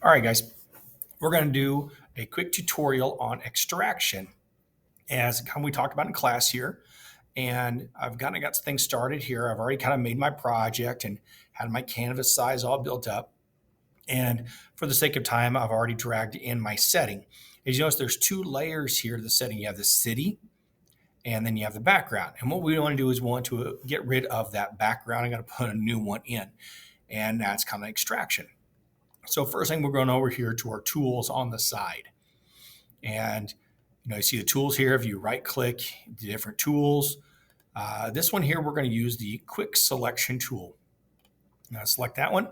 All right, guys, we're going to do a quick tutorial on extraction as we talked about in class here. And I've kind of got things started here. I've already kind of made my project and had my canvas size all built up. And for the sake of time, I've already dragged in my setting. As you notice, there's two layers here to the setting. You have the city and then you have the background. And what we want to do is we want to get rid of that background. I'm going to put a new one in. And that's kind of extraction. So first thing, we're going over here to our tools on the side. And you see the tools here. If you right click the different tools, this one here, we're going to use the quick selection tool. Now select that one.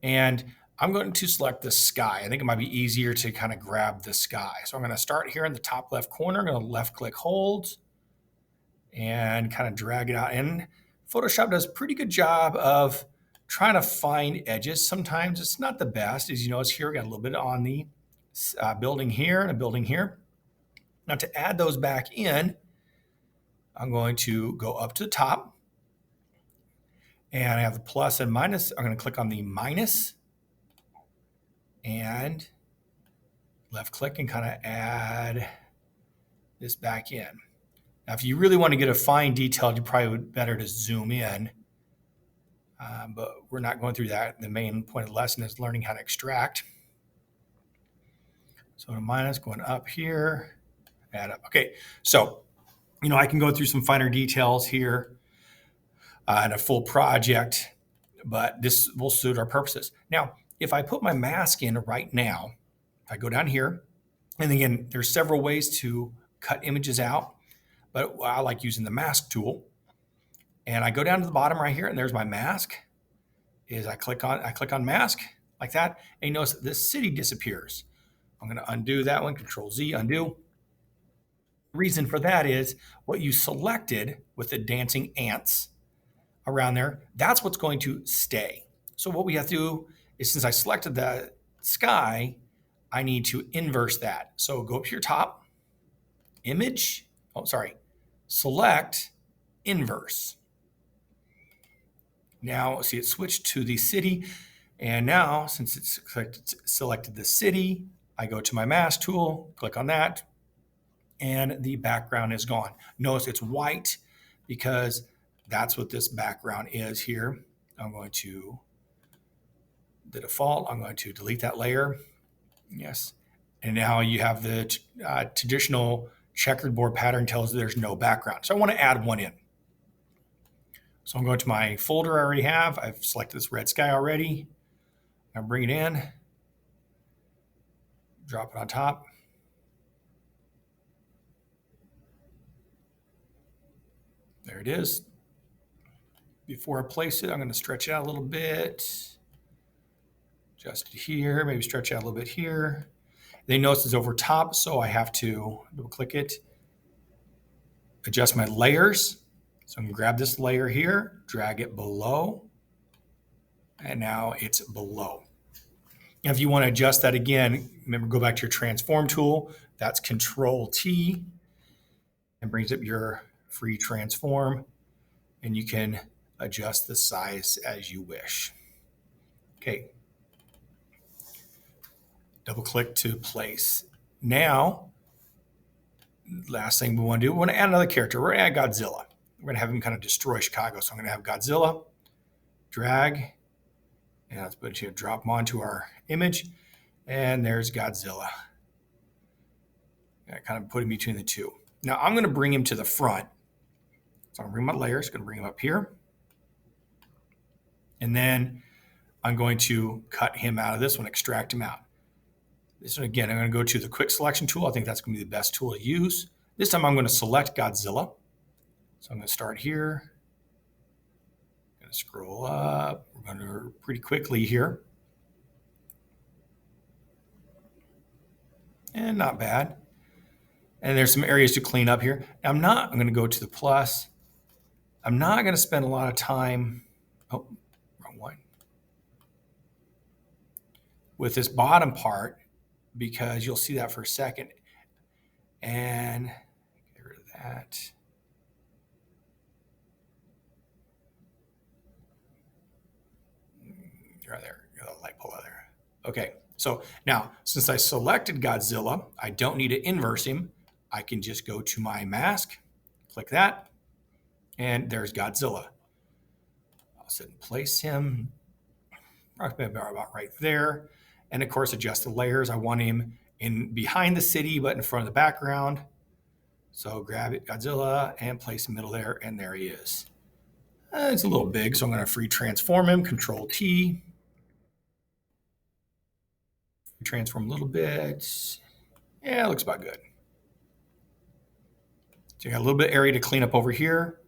And I'm going to select the sky. I think it might be easier to kind of grab the sky. So I'm going to start here in the top left corner. I'm going to left click hold and kind of drag it out. And Photoshop does a pretty good job of trying to find edges. Sometimes it's not the best. As you notice here, we got a little bit on the building here and a building here. Now to add those back in, I'm going to go up to the top and I have the plus and minus. I'm going to click on the minus and left click and kind of add this back in. Now, if you really want to get a fine detail, you probably would better to zoom in, but we're not going through that. The main point of the lesson is learning how to extract. So a minus going up here, add up. Okay, so I can go through some finer details here in a full project, but this will suit our purposes. Now, if I put my mask in right now, if I go down here, and again, there's several ways to cut images out, but I like using the mask tool. And I go down to the bottom right here, and there's my mask. I click on mask like that, and you notice the city disappears. I'm going to undo that one, Control Z, undo. The reason for that is what you selected with the dancing ants around there, that's what's going to stay. So what we have to do is, since I selected the sky, I need to inverse that. So go up to your top, select, inverse. Now, see, it switched to the city. And now, since it's selected the city, I go to my mask tool, click on that, and the background is gone. Notice it's white because that's what this background is here. I'm going to, the default, I'm going to delete that layer. Yes. And now you have the traditional checkered board pattern tells there's no background. So I want to add one in. So I'm going to my folder I already have. I've selected this red sky already. I bring it in, drop it on top. There it is. Before I place it, I'm going to stretch it out a little bit. Just here, maybe stretch it out a little bit here. Then notice it's over top, so I have to double click it, adjust my layers. So I'm going to grab this layer here, drag it below, and now it's below. Now, if you want to adjust that again, remember, go back to your transform tool. That's Control T and brings up your free transform, and you can adjust the size as you wish. Okay. Double click to place. Now, last thing we want to do, we want to add another character. We're going to add Godzilla. We're going to have him kind of destroy Chicago. So I'm going to have Godzilla, drag, and let's put it, drop him onto our image. And there's Godzilla. I kind of put him between the two. Now I'm going to bring him to the front. So I'm going to bring my layers, going to bring him up here. And then I'm going to cut him out of this one, extract him out. This one, again, I'm going to go to the quick selection tool. I think that's going to be the best tool to use. This time I'm going to select Godzilla. So I'm going to start here. I'm going to scroll up. We're going to pretty quickly here. And not bad. And there's some areas to clean up here. Now I'm going to go to the plus. I'm not going to spend a lot of time. Oh, wrong one. With this bottom part, because you'll see that for a second. And get rid of that. Right there, the light pole there. Okay, so now since I selected Godzilla, I don't need to inverse him. I can just go to my mask, click that, and there's Godzilla. I'll sit and place him about right there. And of course, adjust the layers. I want him in behind the city, but in front of the background. So grab it, Godzilla, and place him middle there, and there he is. It's a little big, so I'm going to free transform him, Control T. Transform a little bit. Yeah, it looks about good. So you got a little bit of area to clean up over here.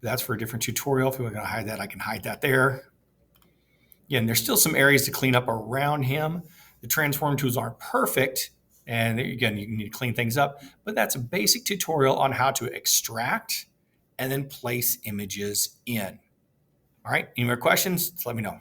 That's for a different tutorial. If we're going to hide that, I can hide that there. Again, there's still some areas to clean up around him. The transform tools aren't perfect. And again, you need to clean things up. But that's a basic tutorial on how to extract and then place images in. All right, any more questions? Let me know.